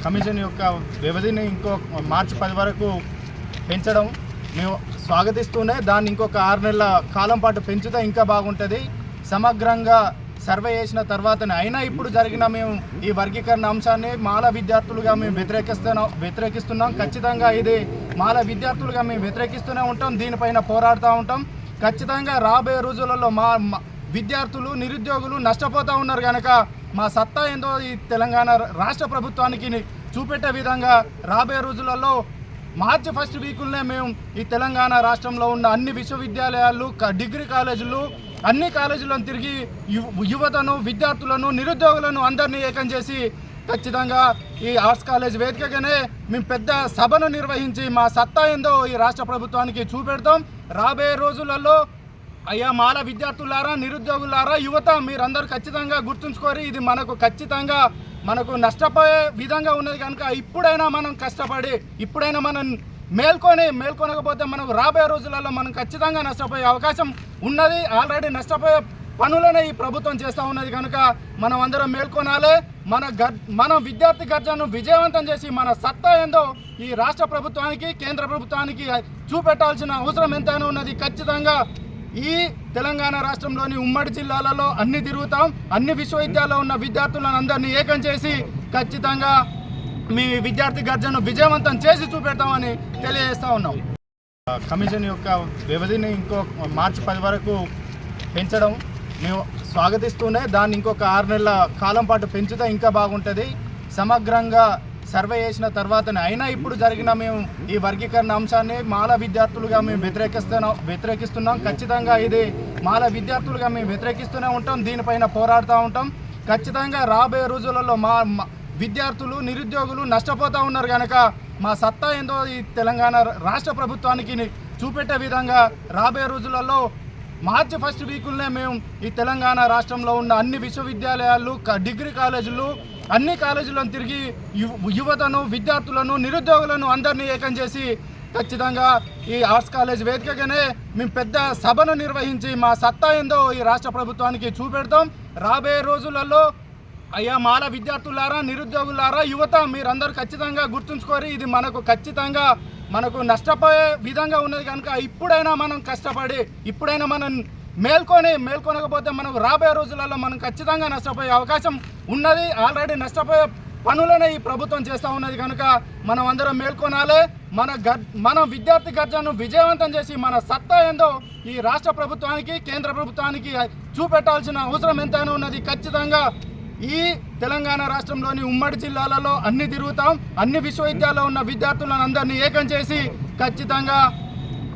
Commission యొక్క వ్యవధిని ఇంకో మార్చి 10 వరకు పెంచడం మేము స్వాగతిస్తూనే దాన్ని ఇంకొక 6 నెలల కాలం పాటు పెంచితే ఇంకా బాగుంటుంది. సమగ్రంగా సర్వే చేసిన తర్వాతనే అయినా ఇప్పుడు జరిగిన మేము ఈ వర్గీకరణ అంశాన్ని మాల విద్యార్థులుగా మేము వ్యతిరేకిస్తున్నాం. ఖచ్చితంగా ఇది మాల విద్యార్థులుగా మేము వ్యతిరేకిస్తూనే ఉంటాం. దీనిపైన పోరాడుతూ ఉంటాం. ఖచ్చితంగా రాబోయే రోజులలో మా విద్యార్థులు నిరుద్యోగులు నష్టపోతూ ఉన్నారు కనుక మా సత్తా ఏందో ఈ తెలంగాణ రాష్ట్ర ప్రభుత్వానికి చూపెట్టే విధంగా రాబోయే రోజులలో మార్చి 1 వీకులనే మేము ఈ తెలంగాణ రాష్ట్రంలో ఉన్న అన్ని విశ్వవిద్యాలయాలు డిగ్రీ కాలేజీలు అన్ని కాలేజీలను తిరిగి యువతను విద్యార్థులను నిరుద్యోగులను అందరినీ ఏకం చేసి ఖచ్చితంగా ఈ ఆర్ట్స్ కాలేజ్ వేదికగానే మేము పెద్ద సభను నిర్వహించి మా సత్తా ఏందో ఈ రాష్ట్ర ప్రభుత్వానికి చూపెడతాం. రాబోయే రోజులలో అయ్యా మాల విద్యార్థులారా నిరుద్యోగులారా యువత మీరందరూ ఖచ్చితంగా గుర్తుంచుకోరి. ఇది మనకు నష్టపోయే విధంగా ఉన్నది కనుక ఇప్పుడైనా మనం కష్టపడి ఇప్పుడైనా మనం మేల్కొనకపోతే మనకు రాబోయే రోజులలో మనం ఖచ్చితంగా నష్టపోయే అవకాశం ఉన్నది. ఆల్రెడీ నష్టపోయే పనులనే ఈ ప్రభుత్వం చేస్తూ ఉన్నది కనుక మనం అందరం మేల్కొనాలి. మన విద్యార్థి గర్జనను విజయవంతం చేసి మన సత్తా ఏందో ఈ రాష్ట్ర ప్రభుత్వానికి కేంద్ర ప్రభుత్వానికి చూపెట్టాల్సిన అవసరం ఎంతైనా ఉన్నది. ఖచ్చితంగా ఈ తెలంగాణ రాష్ట్రంలోని ఉమ్మడి జిల్లాలలో అన్ని తిరుగుతాం. అన్ని విశ్వవిద్యాలయాల్లో ఉన్న విద్యార్థులను అందరినీ ఏకం చేసి ఖచ్చితంగా మీ విద్యార్థి గర్జనను విజయవంతం చేసి చూపెడతామని తెలియజేస్తూ ఉన్నాం. కమిషన్ యొక్క వ్యవధిని ఇంకో మార్చి 10 వరకు పెంచడం మేము స్వాగతిస్తూనే దాన్ని ఇంకొక 6 నెలల కాలం పాటు పెంచితే ఇంకా బాగుంటుంది. సమగ్రంగా సర్వే చేసిన తర్వాతనే అయినా ఇప్పుడు జరిగిన మేము ఈ వర్గీకరణ అంశాన్ని మాల విద్యార్థులుగా మేము వ్యతిరేకిస్తున్నాం. ఖచ్చితంగా ఇది మాల విద్యార్థులుగా మేము వ్యతిరేకిస్తూనే ఉంటాం. దీనిపైన పోరాడుతూ ఉంటాం. ఖచ్చితంగా రాబోయే రోజులలో మా విద్యార్థులు నిరుద్యోగులు నష్టపోతూ ఉన్నారు కనుక మా సత్తా ఏందో ఈ తెలంగాణ రాష్ట్ర ప్రభుత్వానికి చూపెట్టే విధంగా రాబోయే రోజులలో మార్చి 1 వీకులనే మేము ఈ తెలంగాణ రాష్ట్రంలో ఉన్న అన్ని విశ్వవిద్యాలయాలు డిగ్రీ కాలేజీలు అన్ని కాలేజీలను తిరిగి యువతను విద్యార్థులను నిరుద్యోగులను అందరినీ ఏకం చేసి ఖచ్చితంగా ఈ ఆర్ట్స్ కాలేజ్ వేదికగానే మేము పెద్ద సభను నిర్వహించి మా సత్తా ఏందో ఈ రాష్ట్ర ప్రభుత్వానికి చూపెడతాం. రాబోయే రోజులలో అయ్యా మాల విద్యార్థులారా నిరుద్యోగులారా యువత మీరందరూ ఖచ్చితంగా గుర్తుంచుకోరి. ఇది మనకు నష్టపోయే విధంగా ఉన్నది కనుక ఇప్పుడైనా మనం కష్టపడి ఇప్పుడైనా మనం మేల్కొనకపోతే మనకు రాబోయే రోజులలో మనం ఖచ్చితంగా నష్టపోయే అవకాశం ఉన్నది. ఆల్రెడీ నష్టపోయే పనులనే ఈ ప్రభుత్వం చేస్తూ ఉన్నది కనుక మనం అందరం మేల్కొనాలి. మన విద్యార్థి గర్జనను విజయవంతం చేసి మన సత్తా ఏందో ఈ రాష్ట్ర ప్రభుత్వానికి కేంద్ర ప్రభుత్వానికి చూపెట్టాల్సిన అవసరం ఎంతైనా ఉన్నది. ఖచ్చితంగా ఈ తెలంగాణ రాష్ట్రంలోని ఉమ్మడి జిల్లాలలో అన్ని తిరుగుతాం. అన్ని విశ్వవిద్యాలయాల్లో ఉన్న విద్యార్థులను అందరినీ ఏకం చేసి ఖచ్చితంగా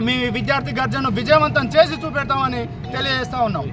మీ విద్యార్థి గర్జనను విజయవంతం చేసి చూపెడతామని తెలియజేస్తూ ఉన్నాం.